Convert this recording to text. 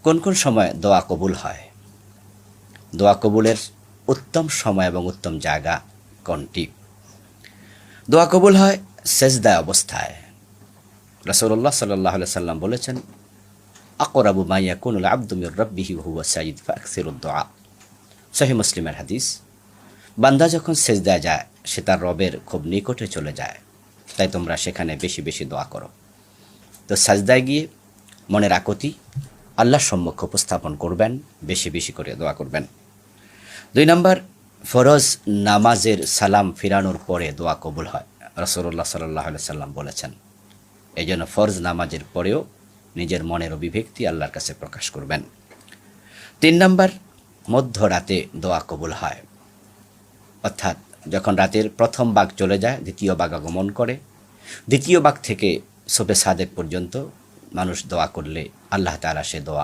কোন কোন সময় দোয়া কবুল হয়? দোয়া কবুলের উত্তম সময় এবং উত্তম জায়গা কোনটি? দোয়া কবুল হয় সেজদায় অবস্থায়। রাসূলুল্লাহ সাল্লাল্লাহু আলাইহি সাল্লাম বলেছেন, আকরাবু মা ইয়াকুনুল আবদু মির রাব্বিহি ওয়া হুয়া সাজিদ ফাকসিরুদ দুআ। সহিহ মুসলিমের হাদিস। বান্দা যখন সেজদায় যায় সে তার রবের খুব নিকটে চলে যায়, তাই তোমরা সেখানে বেশি বেশি দোয়া করো। তো সাজদায় গিয়ে মনের আকুতি আল্লাহর সম্মুখে উপস্থাপন করবেন, বেশি বেশি করে দোয়া করবেন। 2 নম্বর, ফরজ নামাজের সালাম ফিরানোর পরে দোয়া কবুল হয়। রাসূলুল্লাহ সাল্লাল্লাহু আলাইহি সাল্লাম বলেছেন, এই জন্য ফরজ নামাজের পরেও নিজের মনের অভিব্যক্তি আল্লাহর কাছে প্রকাশ করবেন। 3 নম্বর, মধ্যরাতে দোয়া কবুল হয়, অর্থাৎ যখন রাতের প্রথম ভাগ চলে যায় দ্বিতীয় ভাগ আগমন করে, দ্বিতীয় ভাগ থেকে শবে সাদেক পর্যন্ত মানুষ দোয়া করলে আল্লাহ তাআলা সে দোয়া